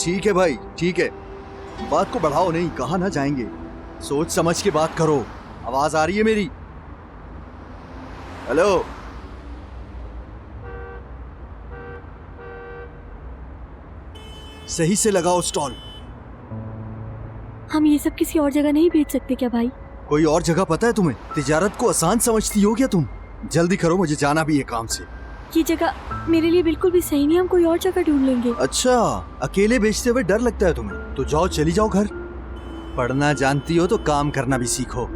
ठीक है भाई, ठीक है, बात को बढ़ाओ नहीं, कहाँ ना जाएंगे, सोच समझ के बात करो। आवाज आ रही है मेरी? हेलो? सही से लगाओ स्टॉल। हम ये सब किसी और जगह नहीं भेज सकते क्या भाई? कोई और जगह पता है तुम्हें? तिजारत को आसान समझती हो क्या तुम? जल्दी करो, मुझे जाना भी है काम से। ये जगह मेरे लिए बिल्कुल भी सही नहीं, हम कोई और जगह ढूंढ लेंगे। अच्छा, अकेले बेचते हुए डर लगता है तुम्हें? तो जाओ, चली जाओ घर। पढ़ना जानती हो तो काम करना भी सीखो।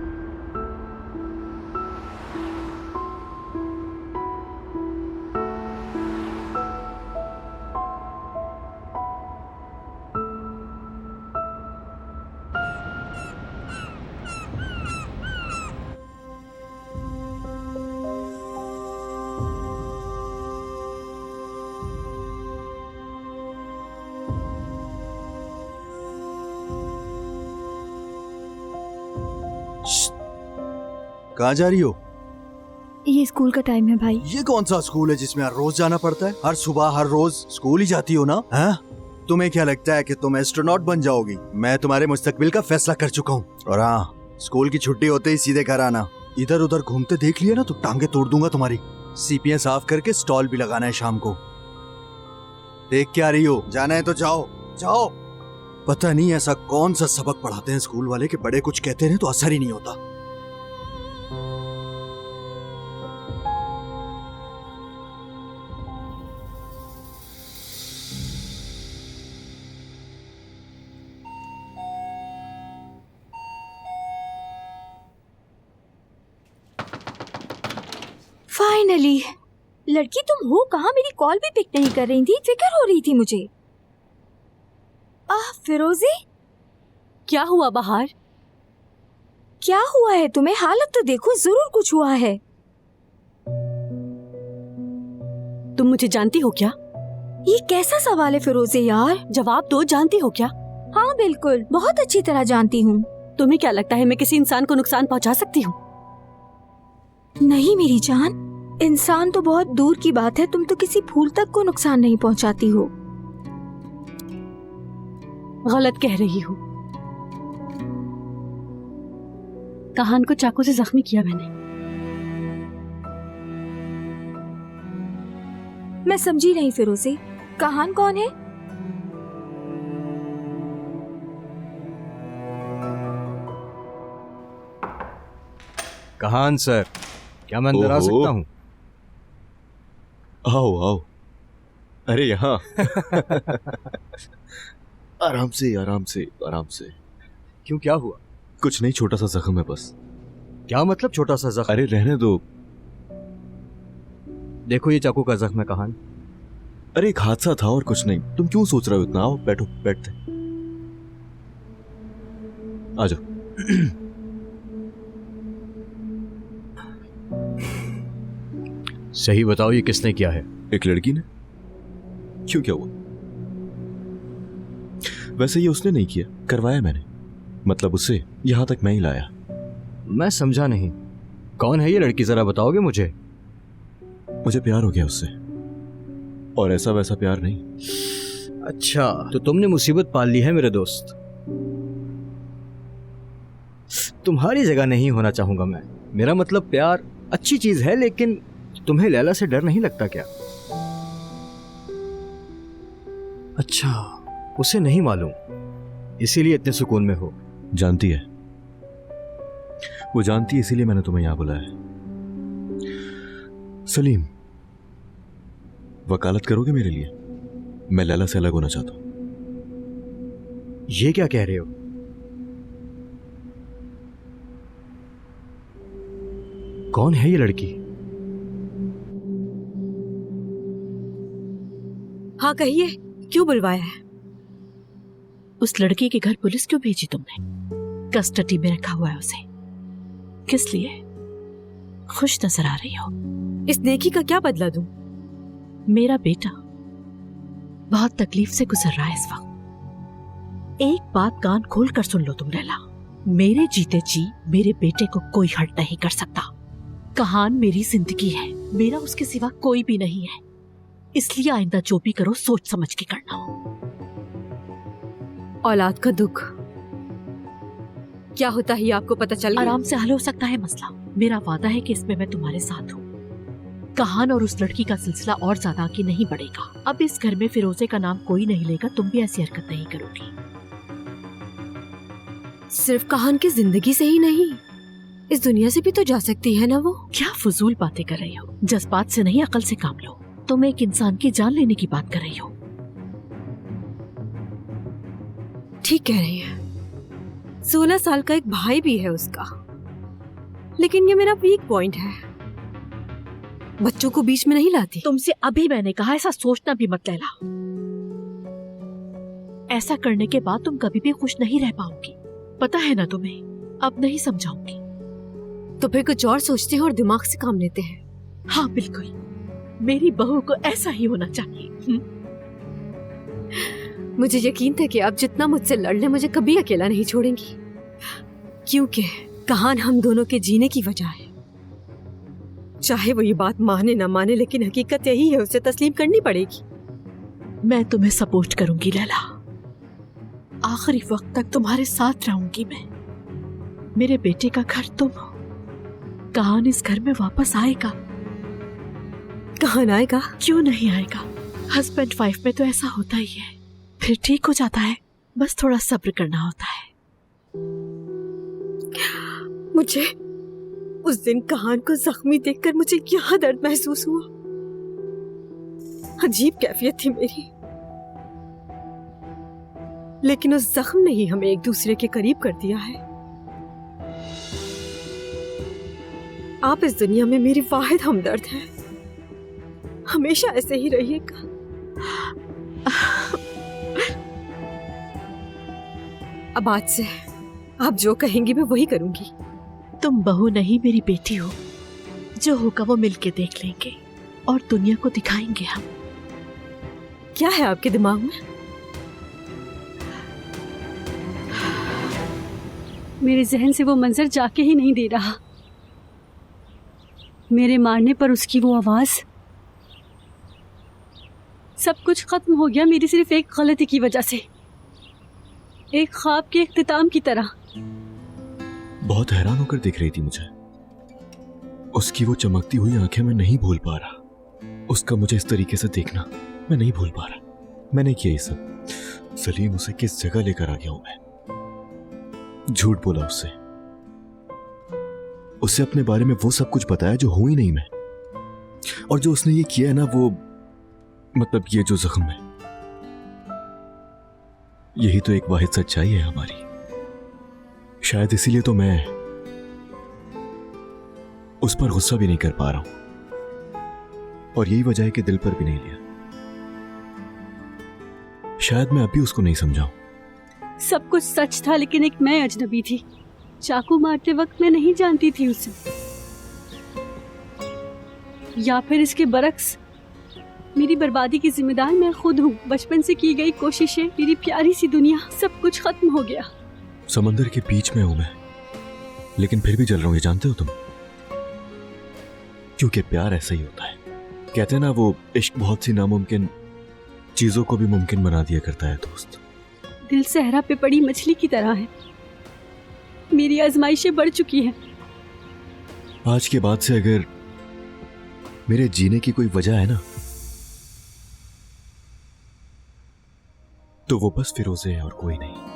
कहाँ जा रही हो? ये स्कूल का टाइम है भाई। ये कौन सा स्कूल है जिसमें हर रोज जाना पड़ता है? हर सुबह हर रोज स्कूल ही जाती हो ना? हैं? तुम्हें क्या लगता है कि तुम एस्ट्रोनॉट बन जाओगी? मैं तुम्हारे मुस्तकबिल का फैसला कर चुका हूँ। और हाँ, स्कूल की छुट्टी होते ही सीधे घर आना। इधर उधर घूमते देख लिया ना तो टांगे तोड़ दूंगा तुम्हारी। सीपियां साफ करके स्टॉल भी लगाना है शाम को। देख क्या रही हो? जाना है तो जाओ, जाओ। पता नहीं ऐसा कौन सा सबक पढ़ाते हैं स्कूल वाले कि बड़े कुछ कहते हैं तो असर ही नहीं होता। फाइनली। लड़की तुम हो कहाँ? मेरी कॉल भी पिक नहीं कर रही थी, फिक्र हो रही थी मुझे। फिरोजी, क्या हुआ बाहर? क्या हुआ है तुम्हें? हालत तो देखो, जरूर कुछ हुआ है। तुम मुझे जानती हो क्या? ये कैसा सवाल है फिरोजी यार? जवाब दो, जानती हो क्या? हाँ बिल्कुल, बहुत अच्छी तरह जानती हूँ। तुम्हें क्या लगता है मैं किसी इंसान को नुकसान पहुंचा सकती हूँ? नहीं मेरी जान, इंसान तो बहुत दूर की बात है, तुम तो किसी फूल तक को नुकसान नहीं पहुंचाती हो। गलत कह रही हो। कहान को चाकू से जख्मी किया मैंने। मैं समझी नहीं फिरोजी, कहान कौन है? कहान सर, क्या मैं अंदर आ सकता हूँ? आओ आओ। अरे यहाँ। आराम से आराम से आराम से। क्यों, क्या हुआ? कुछ नहीं, छोटा सा जख्म है बस। क्या मतलब छोटा सा जख्म? अरे रहने दो। देखो ये चाकू का जख्म है कहान। अरे एक हादसा था और कुछ नहीं, तुम क्यों सोच रहे हो इतना? आओ बैठो, बैठते। आ जाओ। सही बताओ, ये किसने किया है? एक लड़की ने। क्यों, क्या हुआ? वैसे ये उसने नहीं किया, करवाया मैंने। मतलब उसे यहां तक मैं ही लाया। मैं समझा नहीं, कौन है ये लड़की, जरा बताओगे मुझे? मुझे प्यार हो गया उससे, और ऐसा वैसा प्यार नहीं। अच्छा, तो तुमने मुसीबत पाल ली है मेरे दोस्त। तुम्हारी जगह नहीं होना चाहूंगा मैं। मेरा मतलब प्यार अच्छी चीज है, लेकिन तुम्हें लैला से डर नहीं लगता क्या? अच्छा, उसे नहीं मालूम, इसीलिए इतने सुकून में हो। जानती है, वो जानती है, इसीलिए मैंने तुम्हें यहां बुलाया है। सलीम, वकालत करोगे मेरे लिए? मैं लैला से अलग होना चाहता हूं। ये क्या कह रहे हो? कौन है ये लड़की? हाँ कहिए, क्यों बुलवाया है? उस लड़की के घर पुलिस क्यों भेजी तुमने? कस्टडी में रखा हुआ है उसे, किस लिए? खुश नजर आ रही हो। इस नेकी का क्या बदला दूं? मेरा बेटा बहुत तकलीफ से गुजर रहा है इस वक्त। एक बात कान खोल कर सुन लो तुम लैला, मेरे जीते जी मेरे बेटे को कोई हर्ट नहीं कर सकता। कहान मेरी जिंदगी है, मेरा उसके सिवा कोई भी नहीं है, इसलिए आइंदा जो भी करो सोच समझ के करना। औलाद का दुख क्या होता है ये आपको पता चल गया? आराम से हल हो सकता है मसला। मेरा वादा है कि इसमें मैं तुम्हारे साथ हूँ। कहान और उस लड़की का सिलसिला और ज्यादा आगे नहीं बढ़ेगा। अब इस घर में फिरोजे का नाम कोई नहीं लेगा। तुम भी ऐसी हरकत नहीं करोगी। सिर्फ कहान की जिंदगी से ही नहीं, इस दुनिया से भी तो जा सकती है ना वो। क्या फजूल बातें कर रही हो? जज्बात से नहीं, अकल से काम लो। तुम एक इंसान की जान लेने की बात कर रही हो। ठीक कह रही है। 16 साल का एक भाई भी है उसका, लेकिन ये मेरा वीक पॉइंट है। बच्चों को बीच में नहीं लाती। तुमसे अभी मैंने कहा ऐसा सोचना भी मत लैला। ऐसा करने के बाद तुम कभी भी खुश नहीं रह पाओगी। पता है ना तुम्हें। अब नहीं समझाऊंगी। तो फिर कुछ और सोचते हैं और दिमाग से काम लेते हैं। हाँ बिल्कुल, मेरी बहू को ऐसा ही होना चाहिए। मुझे यकीन था कि आप जितना मुझसे लड़ ले मुझे कभी अकेला नहीं छोड़ेंगी, क्योंकि कहान हम दोनों के जीने की वजह है। चाहे वो ये बात माने ना माने, लेकिन हकीकत यही है, उसे तस्लीम करनी पड़ेगी। मैं तुम्हें सपोर्ट करूंगी लैला। आखिरी वक्त तक तुम्हारे साथ रहूंगी मैं। मेरे बेटे का घर तुम हो। कहान इस घर में वापस आएगा। कहान आएगा? क्यों नहीं आएगा? हस्बैंड वाइफ में तो ऐसा होता ही है। फिर ठीक हो जाता है। बस थोड़ा सब्र करना होता है। मुझे उस दिन कहान को जख्मी देखकर मुझे क्या दर्द महसूस हुआ। अजीब कैफियत थी मेरी, लेकिन उस जख्म ने ही हमें एक दूसरे के करीब कर दिया है। आप इस दुनिया में मेरी वाहिद हमदर्द हैं। हमेशा ऐसे ही रहिएगा। अब आज से आप जो कहेंगी मैं वही करूंगी। तुम बहू नहीं मेरी बेटी हो। जो होगा वो मिलके देख लेंगे और दुनिया को दिखाएंगे हम। क्या है आपके दिमाग में? मेरे जहन से वो मंजर जाके ही नहीं दे रहा। मेरे मारने पर उसकी वो आवाज। सब कुछ खत्म हो गया मेरी सिर्फ एक गलती की वजह से, एक ख्वाब के इख्तिताम की तरह। बहुत हैरान होकर देख रही थी मुझे। उसकी वो चमकती हुई आंखें मैं नहीं भूल पा रहा। उसका मुझे इस तरीके से देखना मैं नहीं भूल पा रहा। मैंने किया ये सब। सलीम, उसे किस जगह लेकर आ गया हूं मैं। झूठ बोला उससे। उसे अपने बारे में वो सब कुछ बताया जो हूं ही नहीं मैं। और जो उसने ये किया है ना, वो मतलब ये जो जख्म है, यही तो एक वाहिद सच्चाई है हमारी। शायद इसीलिए तो मैं उस पर गुस्सा भी नहीं कर पा रहा हूं, और यही वजह है कि दिल पर भी नहीं लिया। शायद मैं अभी उसको नहीं समझाऊं। सब कुछ सच था, लेकिन एक मैं अजनबी थी। चाकू मारते वक्त मैं नहीं जानती थी उसे। या फिर इसके बरक्स, मेरी बर्बादी की जिम्मेदार मैं खुद हूँ। बचपन से की गई कोशिशें, मेरी प्यारी सी दुनिया, सब कुछ खत्म हो गया। समंदर के बीच में हूं मैं, लेकिन फिर भी जल रहा हूं, ये जानते हो तुम। क्योंकि प्यार ऐसा ही होता है। कहते हैं ना, वो इश्क बहुत सी नामुमकिन चीजों को भी मुमकिन बना दिया करता है दोस्त। दिल सहरा पे पड़ी मछली की तरह है। मेरी आजमाइशें बढ़ चुकी हैं। आज के बाद से अगर मेरे जीने की कोई वजह है ना, तो वो बस फिरोजे है और कोई नहीं।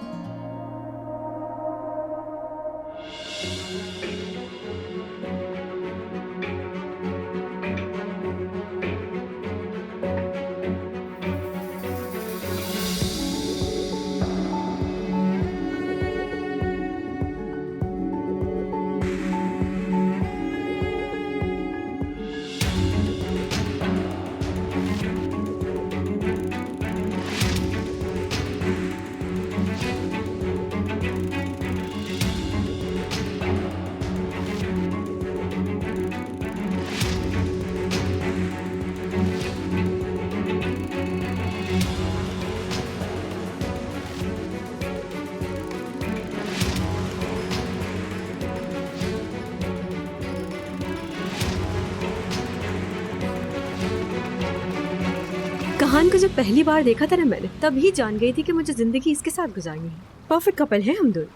कहान को जब पहली बार देखा था ना मैंने, तभी जान गई थी कि मुझे जिंदगी इसके साथ गुजारनी है। परफेक्ट कपल है हम दोनों।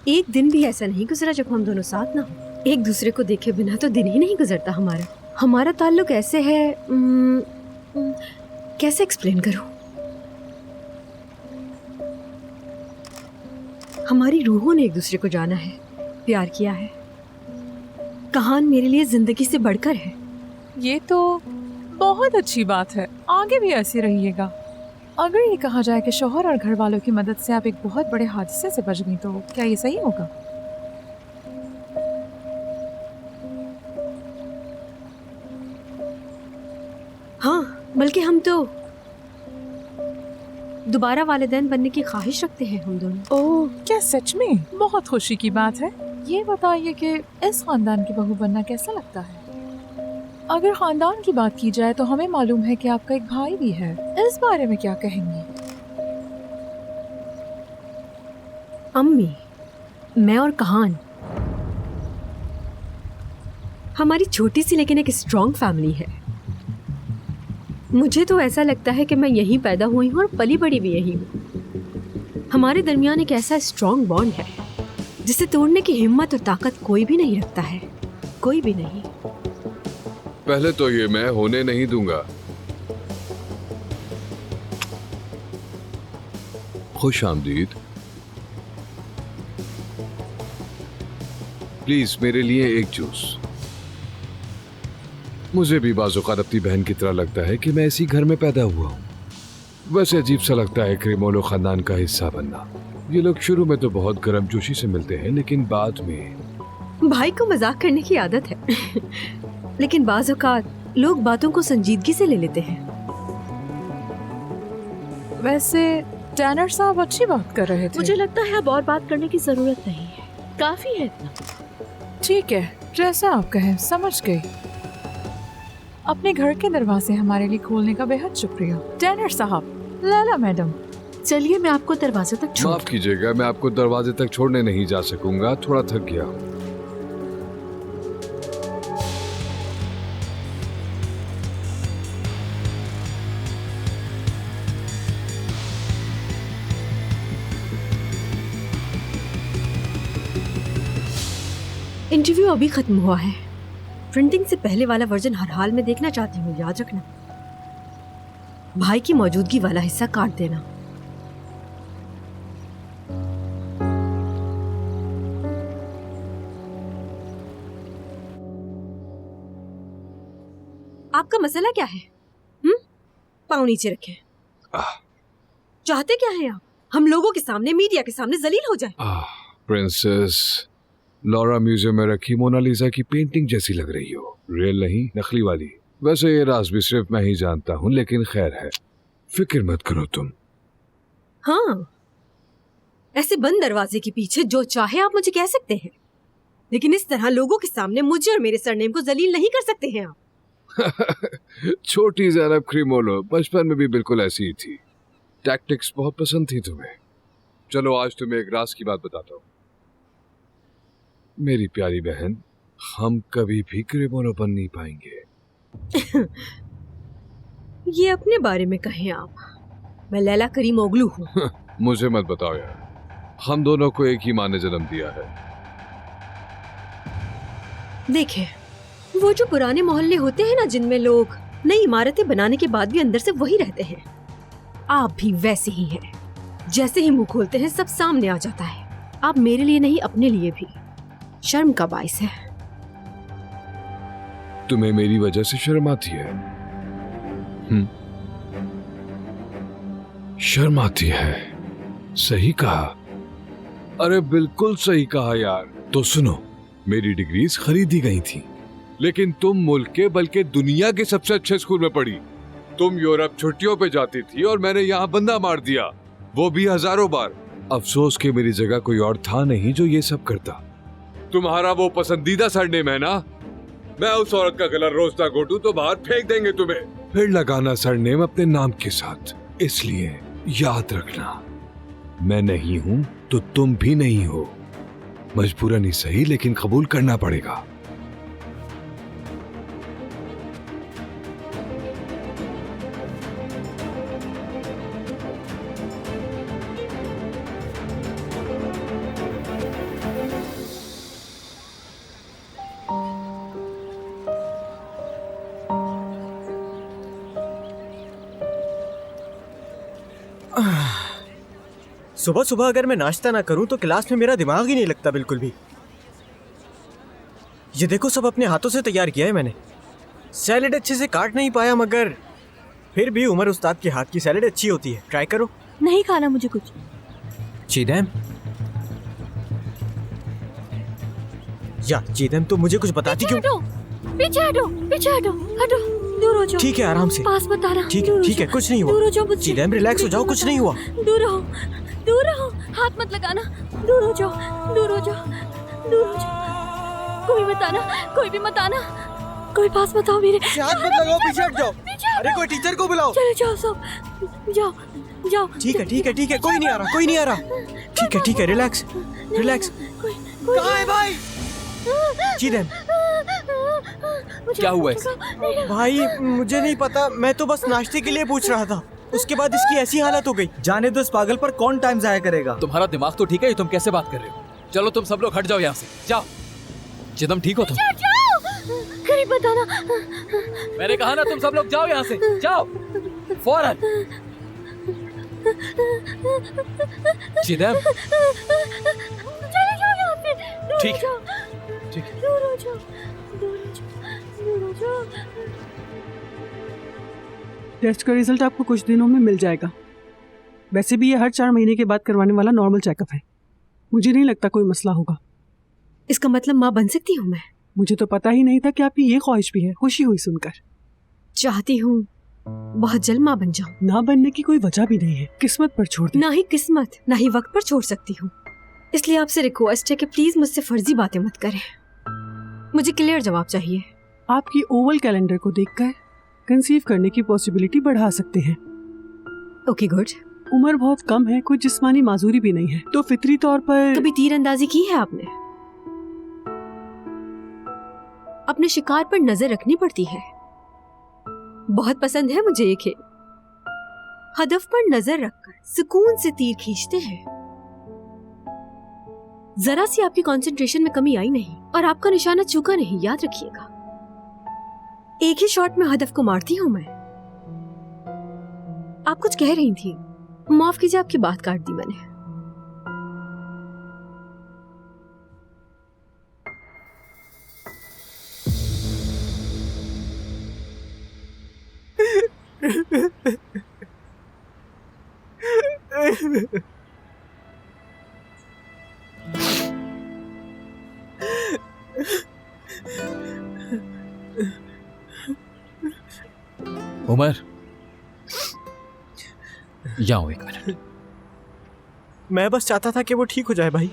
एक दिन भी ऐसा नहीं गुजरा जब हम दोनों साथ ना हो। एक दूसरे को देखे बिना तो दिन ही नहीं गुजरता हमारा। हमारा ताल्लुक ऐसे है, कैसे एक्सप्लेन करूं? हमारी रूहों ने एक दूसरे को जाना है, प्यार किया है। कहान मेरे लिए जिंदगी से बढ़कर है। ये तो बहुत अच्छी बात है, आगे भी ऐसे रहिएगा। अगर ये कहा जाए कि शौहर और घर वालों की मदद से आप एक बहुत बड़े हादसे से बच गई, तो क्या ये सही होगा? हाँ, बल्कि हम तो दोबारा वालिदैन बनने की ख्वाहिश रखते हैं हम दोनों। ओह, क्या सच में? बहुत खुशी की बात है। ये बताइए कि इस खानदान की बहू बनना कैसा लगता है? अगर खानदान की बात की जाए तो हमें मालूम है कि आपका एक भाई भी है। इस बारे में क्या कहेंगी? अम्मी, मैं और कहान, हमारी छोटी सी लेकिन एक स्ट्रॉन्ग फैमिली है। मुझे तो ऐसा लगता है कि मैं यहीं पैदा हुई हूँ और पली बड़ी भी यहीं हूँ। हमारे दरमियान एक ऐसा स्ट्रॉन्ग बॉन्ड है जिसे तोड़ने की हिम्मत और ताकत कोई भी नहीं रखता है, कोई भी नहीं। पहले तो ये मैं होने नहीं दूंगा। खुश आमदीद। प्लीज मेरे लिए एक जूस। मुझे भी बाज़-औक़ात अपनी बहन की तरह लगता है कि मैं इसी घर में पैदा हुआ हूँ। वैसे अजीब सा लगता है क्रेमोलो खानदान का हिस्सा बनना। ये लोग शुरू में तो बहुत गर्मजोशी से मिलते हैं, लेकिन बाद में। भाई को मजाक करने की आदत है लेकिन बाज़ औक़ात लोग बातों को संजीदगी से ले लेते हैं। वैसे टैनर साहब अच्छी बात कर रहे थे। मुझे लगता है अब और बात करने की जरूरत नहीं है, काफी है इतना। ठीक है, जैसा आप कहें, समझ गई। अपने घर के दरवाजे हमारे लिए खोलने का बेहद शुक्रिया टैनर साहब। लैला मैडम, चलिए मैं आपको दरवाजे तक छोड़। माफ कीजिएगा, मैं आपको दरवाजे तक छोड़ने नहीं जा सकूंगा, थोड़ा थक गया हूँ। इंटरव्यू अभी खत्म हुआ है। प्रिंटिंग से पहले वाला वर्जन हर हाल में देखना चाहती हूँ, याद रखना। भाई की मौजूदगी वाला हिस्सा काट देना। आपका मसला क्या है? पाँव नीचे रखें। चाहते क्या हैं आप? हम लोगों के सामने, मीडिया के सामने जलील हो जाए। प्रिंसेस, लॉरा म्यूजियम में रखी मोनालिसा की पेंटिंग जैसी लग रही हो। रियल नहीं, नकली वाली। वैसे ये राज भी सिर्फ मैं ही जानता हूँ, लेकिन खैर है, फिक्र मत करो तुम। हाँ, ऐसे बंद दरवाजे के पीछे जो चाहे आप मुझे कह सकते हैं, लेकिन इस तरह लोगों के सामने मुझे और मेरे सरनेम को जलील नहीं कर सकते हैं आप। छोटी ज़ैनब क्रीमोलो बचपन में भी बिल्कुल ऐसी ही थी। टैक्टिक्स बहुत पसंद थी तुम्हें। चलो आज तुम्हें एक राज की बात बताता हूँ। मेरी प्यारी बहन, हम कभी भी क्रीमोलो बन नहीं पाएंगे। ये अपने बारे में कहें आप। मैं लैला करीम ओगलू हूँ। मुझे मत बताओ यार, हम दोनों को एक ही माँ ने जन्म दिया है। देखें, वो जो पुराने मोहल्ले होते हैं ना, जिनमें लोग नई इमारतें बनाने के बाद भी अंदर से वही रहते हैं, आप भी वैसे ही हैं। जैसे ही मुंह खोलते हैं सब सामने आ जाता है। आप मेरे लिए नहीं, अपने लिए भी शर्म का बाइस है। तुम्हें मेरी वजह से शर्म आती है? शर्म आती है? सही कहा। अरे बिल्कुल सही कहा यार। तो सुनो, मेरी डिग्रीज खरीदी गई थी, लेकिन तुम मुल्क के बल्कि दुनिया के सबसे अच्छे स्कूल में पढ़ी। तुम यूरोप छुट्टियों पे जाती थी और मैंने यहाँ बंदा मार दिया, वो भी हजारों बार। अफसोस कि मेरी जगह कोई और था नहीं जो ये सब करता। तुम्हारा वो पसंदीदा सरनेम है ना, मैं उस औरत का गला रोज ना घोटूं तो बाहर फेंक देंगे तुम्हें। फिर लगाना सरनेम अपने नाम के साथ। इसलिए याद रखना, मैं नहीं हूं तो तुम भी नहीं हो। मजबूरन ही सही, लेकिन कबूल करना पड़ेगा। सुबह सुबह अगर मैं नाश्ता ना करूं तो क्लास में मेरा दिमाग ही नहीं लगता बिल्कुल भी। ये देखो, सब अपने हाथों से तैयार किया है मैंने। सैलेड अच्छे से काट नहीं पाया, मगर फिर भी उमर उस्ताद के हाथ की सैलेड अच्छी होती है। ट्राई करो। नहीं खाना मुझे कुछ। चीदेम, चीदेम तो मुझे कुछ बताती क्यों? पीछे हटो, पीछे हटो, हटो, दूर हो जाओ। ठीक है, आराम से। पास मत आना। ठीक है, कुछ नहीं दूर हो जाओ हुआ। मुझसे। चीदेम रिलैक्स हो जाओ, कुछ नहीं हुआ। दूर रहो, दूर रहो, हाथ मत लगाना। दूर हो जाओ, दूर हो जाओ, दूर हो जाओ। कोई मत आना, कोई भी मत आना, कोई पास मत आओ मेरे। हाथ मत लगाओ, पीछे हट जाओ। अरे कोई टीचर को बुलाओ। चले जाओ सब, जाओ जाओ। ठीक है, कोई नहीं आ रहा। ठीक है, रिलैक्स। कहाँ है भाई? चीदेम, क्या हुआ इसे? भाई मुझे नहीं पता, मैं तो बस नाश्ते के लिए पूछ रहा था। उसके बाद इसकी ऐसी हालत हो गई। जाने दो, इस पागल पर कौन टाइम जाया करेगा। तुम्हारा दिमाग तो ठीक है, तुम कैसे बात कर रहे हो? चलो तुम सब लोग हट जाओ यहाँ से, जाओ। चिदम, ठीक हो तुम? कहीं बताना। मैंने कहा ना, तुम सब लोग जाओ यहाँ से, जाओ फौरन। चिदम, चले जाओ यहाँ से। ठीक है, दूर हो जाओ, दूर हो जाओ। टेस्ट का रिजल्ट आपको कुछ दिनों में मिल जाएगा। वैसे भी ये हर 4 महीने के बाद करवाने वाला नॉर्मल चेकअप है। मुझे नहीं लगता कोई मसला होगा। इसका मतलब माँ बन सकती हूँ मैं? मुझे तो पता ही नहीं था कि आपकी ये ख्वाहिश भी है। खुशी हुई सुनकर। चाहती हूँ बहुत जल्द माँ बन जाऊँ। ना बनने की कोई वजह भी नहीं है, किस्मत पर छोड़ दे। ना ही किस्मत, ना ही वक्त पर छोड़ सकती हूँ। इसलिए आपसे रिक्वेस्ट है कि प्लीज मुझसे फर्जी बातें मत करें। मुझे क्लियर जवाब चाहिए। आपकी ओवल कैलेंडर को देखकर कंसीव करने की पॉसिबिलिटी बढ़ा सकते हैं। Okay good. उम्र बहुत कम है, कोई जिस्मानी माजूरी भी नहीं है, तो फितरी तौर पर। कभी तीरंदाजी की है आपने? अपने शिकार पर नजर रखनी पड़ती है। बहुत पसंद है मुझे ये खेल। हदफ पर नजर रखकर सुकून से तीर खींचते हैं। जरा सी आपकी कंसंट्रेशन में कमी आई नहीं और आपका निशाना चूका नहीं, याद रखिएगा। एक ही शॉट में हदफ को मारती हूं मैं। आप कुछ कह रही थी, माफ कीजिए, आपकी बात काट दी मैंने। उमर, यहाँ एक मिनट। मैं बस चाहता था कि वो ठीक हो जाए भाई।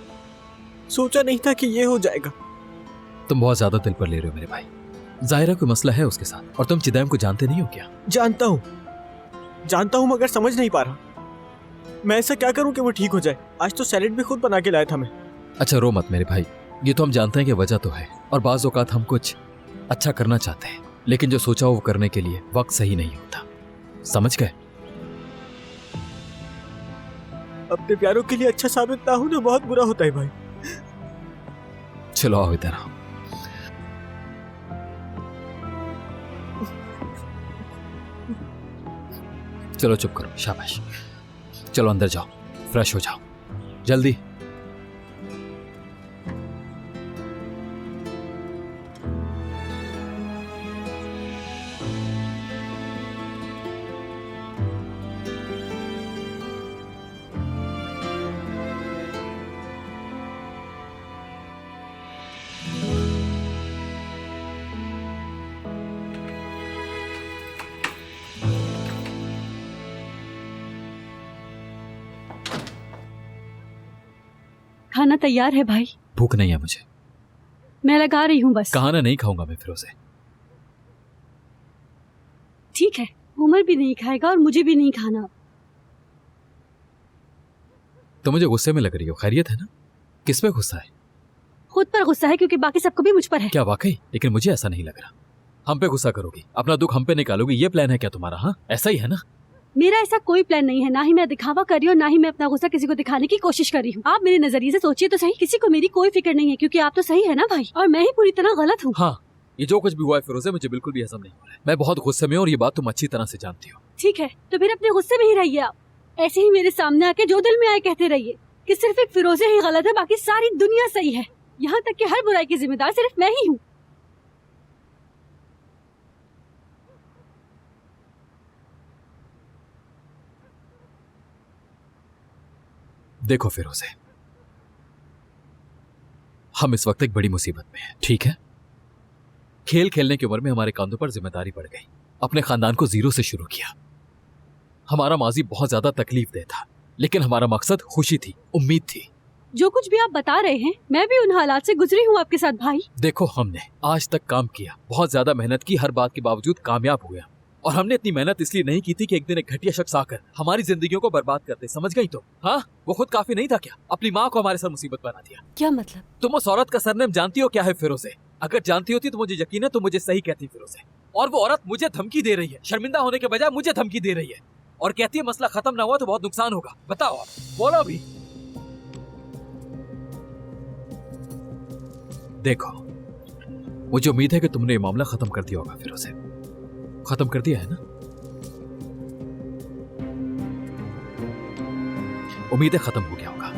सोचा नहीं था कि ये हो जाएगा। तुम बहुत ज्यादा दिल पर ले रहे हो मेरे भाई। जाहिरा कोई मसला है उसके साथ, और तुम चिदैम को जानते नहीं हो क्या? जानता हूँ मगर समझ नहीं पा रहा। मैं ऐसा क्या करूँ कि वो ठीक हो जाए। आज तो सैलेड भी खुद बना के लाया था मैं। अच्छा रो मत मेरे भाई, ये तो हम जानते हैं कि वजह तो है, और बाज़ औक़ात हम कुछ अच्छा करना चाहते हैं, लेकिन जो सोचा वो करने के लिए वक्त सही नहीं होता। समझ गए? अपने प्यारों के लिए अच्छा साबित ना हो ना बहुत बुरा होता है भाई। चलो आओ इधर आओ। चलो चुप करो, शाबाश। चलो अंदर जाओ, फ्रेश हो जाओ जल्दी। खाना तैयार है भाई। भूख नहीं है मुझे। मैं लगा रही हूँ बस। कहा ना नहीं खाऊंगा मैं फिरोज़े। ठीक है, उमर भी नहीं खाएगा और मुझे भी नहीं खाना। तो मुझे गुस्से में लग रही हो, खैरियत है ना? किस पे गुस्सा है? खुद पर गुस्सा है क्योंकि बाकी सबको भी मुझ पर है। क्या वाकई? लेकिन मुझे ऐसा नहीं लग रहा। हम पे गुस्सा करोगी, अपना दुख हम पे निकालोगी, ये प्लान है क्या तुम्हारा? हाँ, ऐसा ही है ना? मेरा ऐसा कोई प्लान नहीं है। ना ही मैं दिखावा कर रही हूँ, ना ही मैं अपना गुस्सा किसी को दिखाने की कोशिश कर रही हूँ। आप मेरे नजरिए से सोचिए तो सही, किसी को मेरी कोई फिक्र नहीं है, क्योंकि आप तो सही है ना भाई, और मैं ही पूरी तरह गलत हूँ। हाँ, ये जो कुछ भी हुआ है फिरोज़े, मुझे बिल्कुल भी हजम नहीं हो रहा है। मैं बहुत गुस्से में हूँ और ये बात तुम अच्छी तरह से जानती हो। ठीक है, तो फिर अपने गुस्से में ही रहिए आप। ऐसे ही मेरे सामने आके जो दिल में आए कहते रहिए कि सिर्फ एक फिरोजे ही गलत है, बाकी सारी दुनिया सही है। यहाँ तक कि हर बुराई की जिम्मेदार सिर्फ मैं ही हूँ। देखो फिरोजे, हम इस वक्त एक बड़ी मुसीबत में हैं, ठीक है? खेल खेलने की उम्र में हमारे कांधों पर जिम्मेदारी पड़ गई। अपने खानदान को जीरो से शुरू किया। हमारा माजी बहुत ज्यादा तकलीफ दे था, लेकिन हमारा मकसद खुशी थी, उम्मीद थी। जो कुछ भी आप बता रहे हैं मैं भी उन हालात से गुजरी हूँ आपके साथ भाई। देखो, हमने आज तक काम किया, बहुत ज्यादा मेहनत की, हर बात के बावजूद कामयाब हुए। और हमने इतनी मेहनत इसलिए नहीं की थी कि एक दिन एक घटिया शख्स आकर हमारी जिंदगियों को बर्बाद करते, समझ गई? तो हाँ, वो खुद काफी नहीं था क्या? अपनी माँ को हमारे साथ मुसीबत बना दिया। क्या मतलब? तुम उस औरत का सरनेम जानती हो क्या है फिरोजे? अगर जानती होती तो मुझे यकीन है तुम मुझे सही कहती फिरोजे। और वो औरत मुझे धमकी दे रही है, शर्मिंदा होने के बजाय मुझे धमकी दे रही है, और कहती है मसला खत्म ना हुआ तो बहुत नुकसान होगा। बताओ आप, बोलो अभी। देखो, मुझे उम्मीद है कि तुमने ये मामला खत्म कर दिया होगा फिरोजे। खत्म कर दिया है ना? उम्मीद है खत्म हो गया होगा।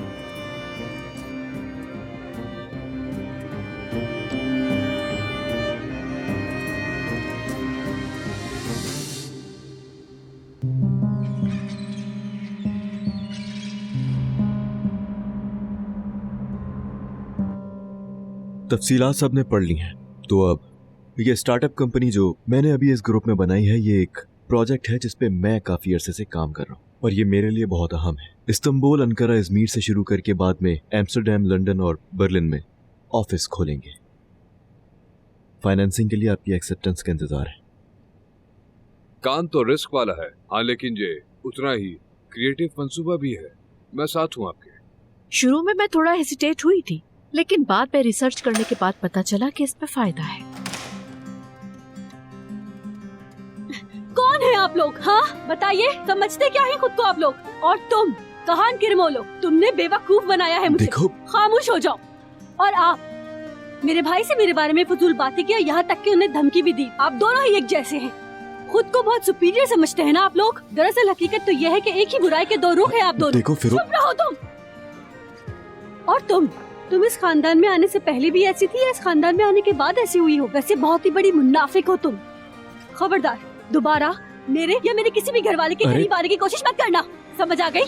तफसीलात सबने पढ़ ली हैं, तो अब ये स्टार्टअप कंपनी जो मैंने अभी इस ग्रुप में बनाई है, ये एक प्रोजेक्ट है जिस पे मैं काफी अरसे से काम कर रहा हूँ, और ये मेरे लिए बहुत अहम है। इस्तांबुल, अंकारा, इजमीर से शुरू करके बाद में एम्स्टर्डम, लंदन और बर्लिन में ऑफिस खोलेंगे। फाइनेंसिंग के लिए आपकी एक्सेप्टेंस का इंतजार है। काम तो रिस्क वाला है, हाँ, लेकिन ये उतना ही क्रिएटिव मंसूबा भी है। मैं साथ हूँ आपके। शुरू में मैं थोड़ा हेसिटेट हुई थी, लेकिन बाद में रिसर्च करने के बाद पता चला कि इसमें फायदा है। कौन है आप लोग? हाँ बताइए, समझते क्या है खुद को आप लोग? और तुम कहान किरमोलो, तुमने बेवकूफ बनाया है मुझे। देखो, खामोश हो जाओ। और आप मेरे भाई से मेरे बारे में फजूल बातें किया, यहाँ तक कि उन्हें धमकी भी दी। आप दोनों ही एक जैसे हैं, खुद को बहुत सुपीरियर समझते हैं ना आप लोग। दरअसल हकीकत तो यह है कि एक ही बुराई के दो रुख है आप दोनों। देखो फिरोज, चुप रहो तुम। और तुम इस खानदान में आने से पहले भी ऐसी थी या इस खानदान में आने के बाद ऐसी हुई हो? वैसे बहुत ही बड़ी मुनाफिक हो तुम। खबरदार, दोबारा मेरे या मेरे किसी भी घर वाले के करीब आने की कोशिश मत करना, समझ आ गई?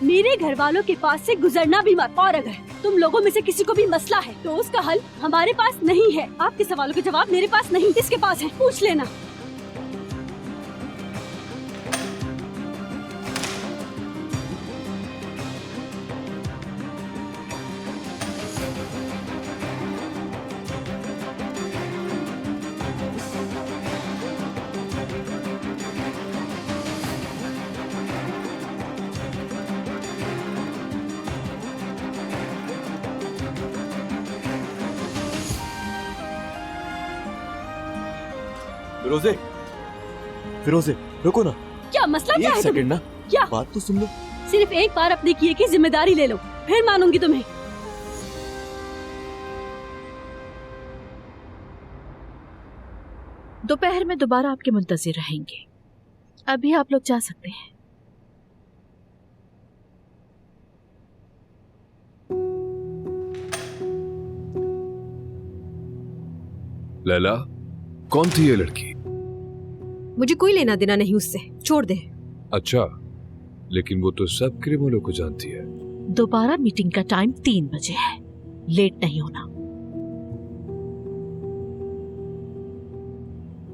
मेरे घर वालों के पास से गुजरना भी मत। और अगर तुम लोगों में से किसी को भी मसला है तो उसका हल हमारे पास नहीं है। आपके सवालों के जवाब मेरे पास नहीं, किसके पास है? पूछ लेना। फिरोजे, फिरोजे रुको ना, क्या मसला क्या एक है तुम्हें? सेकंड ना, क्या? बात तो सुन लो। सिर्फ एक बार अपने किए की जिम्मेदारी ले लो, फिर मानूंगी तुम्हें। दोपहर में दोबारा आपके मुंतजिर रहेंगे। अभी आप लोग जा सकते हैं। लैला, कौन थी ये लड़की? मुझे कोई लेना देना नहीं उससे, छोड़ दे। अच्छा, लेकिन वो तो सब क्रिमिनलों को जानती है। दोबारा मीटिंग का टाइम 3 बजे है, लेट नहीं होना।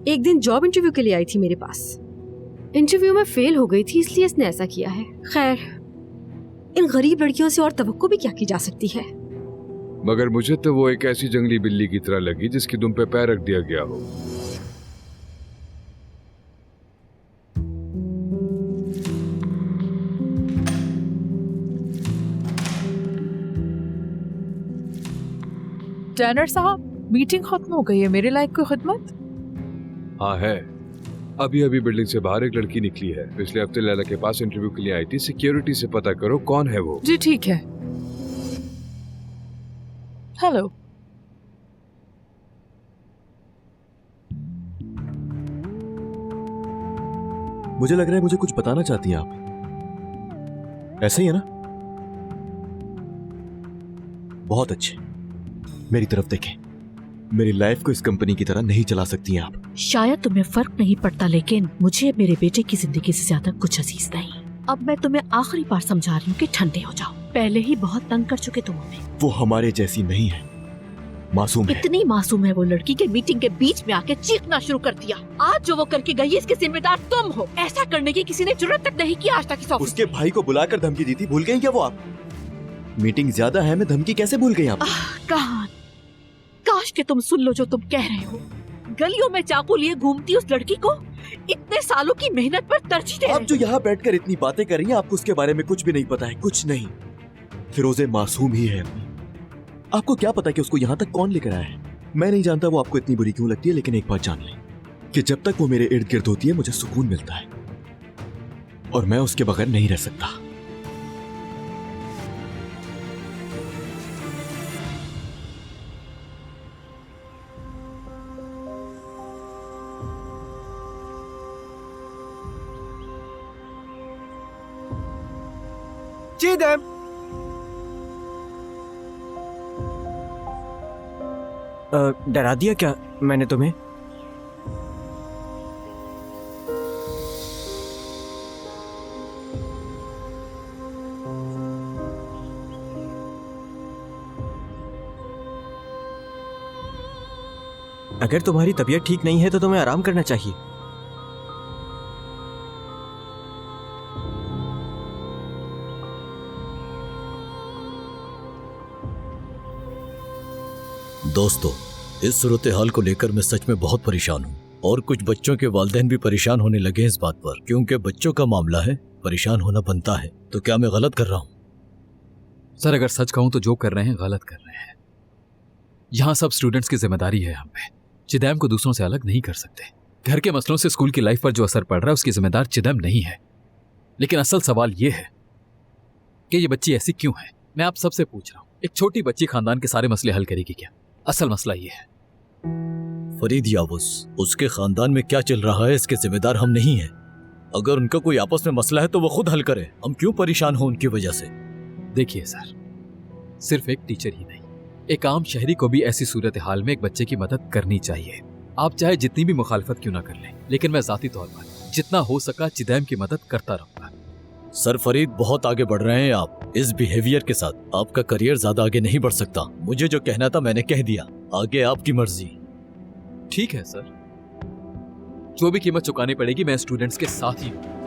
एक दिन जॉब इंटरव्यू के लिए आई थी मेरे पास, इंटरव्यू में फेल हो गई थी, इसलिए इसने ऐसा किया है। खैर, इन गरीब लड़कियों से और तवक्को भी क्या की जा सकती है। मगर मुझे तो वो एक ऐसी जंगली बिल्ली की तरह लगी जिसकी दुम पे पैर रख दिया गया हो। टर्नर साहब, मीटिंग खत्म हो गई है, मेरे लायक कोई खिदमत? हाँ है, अभी अभी बिल्डिंग से बाहर एक लड़की निकली है, पिछले हफ्ते लैला के पास इंटरव्यू के लिए आई थी। सिक्योरिटी से पता करो कौन है वो। जी ठीक है। हेलो। मुझे लग रहा है मुझे कुछ बताना चाहती हैं आप। ऐसे ही है ना? बहुत अच्छे। मेरी तरफ देखें। मेरी लाइफ को इस कंपनी की तरह नहीं चला सकती हैं आप। शायद तुम्हें फर्क नहीं पड़ता, लेकिन मुझे मेरे बेटे की जिंदगी से ज्यादा कुछ अजीज नहीं। अब मैं तुम्हें आखिरी बार समझा रही हूँ कि ठंडे हो जाओ। पहले ही बहुत तंग कर चुके तुम हमें। वो हमारे जैसी नहीं है, मासूम है। इतनी मासूम है वो लड़की के मीटिंग के बीच में आके चीखना शुरू कर दिया। आज जो वो करके गई है इसके जिम्मेदार तुम हो। ऐसा करने की किसी ने जरूरत तक नहीं की आज तक इस ऑफिस उसके भाई को बुलाकर धमकी दी थी, भूल गई क्या वो आप? मीटिंग ज्यादा है, मैं धमकी कैसे भूल गई आप? कहान, काश के तुम सुन लो जो तुम कह रहे हो। गलियों में चाकू लिए घूमती उस लड़की को इतने सालों की मेहनत पर तरजीह दे रहे हो। आप जो यहाँ बैठकर इतनी बातें कर रही हैं, आपको उसके बारे में कुछ भी नहीं पता है, कुछ नहीं। फिरोजे मासूम ही है। आपको क्या पता कि उसको यहाँ तक कौन लेकर आया है? मैं नहीं जानता वो आपको इतनी बुरी क्यों लगती है, लेकिन एक बात जान लें कि जब तक वो मेरे इर्द गिर्द होती है मुझे सुकून मिलता है, और मैं उसके बगैर नहीं रह सकता। चिदम, डरा दिया क्या मैंने तुम्हें? अगर तुम्हारी तबीयत ठीक नहीं है तो तुम्हें आराम करना चाहिए। दोस्तों, इस सूरत हाल को लेकर मैं सच में बहुत परेशान हूँ, और कुछ बच्चों के वालिदैन भी परेशान होने लगे हैं इस बात पर। क्योंकि बच्चों का मामला है, परेशान होना बनता है। तो क्या मैं गलत कर रहा हूँ? सर, अगर सच कहूँ तो जो कर रहे हैं गलत कर रहे हैं। यहाँ सब स्टूडेंट्स की जिम्मेदारी है हम पे। चिदैम को दूसरों से अलग नहीं कर सकते। घर के मसलों से स्कूल की लाइफ पर जो असर पड़ रहा है उसकी जिम्मेदार चिदैम नहीं है। लेकिन असल सवाल ये है कि ये बच्ची ऐसी क्यों है। मैं आप सबसे पूछ रहा हूँ, एक छोटी बच्ची खानदान के सारे मसले हल करेगी क्या? असल मसला ये है फरीद याबूस, उसके खानदान में क्या चल रहा है इसके जिम्मेदार हम नहीं हैं। अगर उनका कोई आपस में मसला है तो वो खुद हल करे, हम क्यों परेशान हो उनकी वजह से? देखिए सर, सिर्फ एक टीचर ही नहीं, एक आम शहरी को भी ऐसी सूरत हाल में एक बच्चे की मदद करनी चाहिए। आप चाहे जितनी भी मुखालफत क्यों ना कर लें, लेकिन मैं जाती तौर पर जितना हो सका चिदैम की मदद करता रहूंगा। सर फरीद, बहुत आगे बढ़ रहे हैं आप इस बिहेवियर के साथ। आपका करियर ज्यादा आगे नहीं बढ़ सकता। मुझे जो कहना था मैंने कह दिया, आगे आपकी मर्जी। ठीक है सर, जो भी कीमत चुकानी पड़ेगी मैं स्टूडेंट्स के साथ ही हूँ।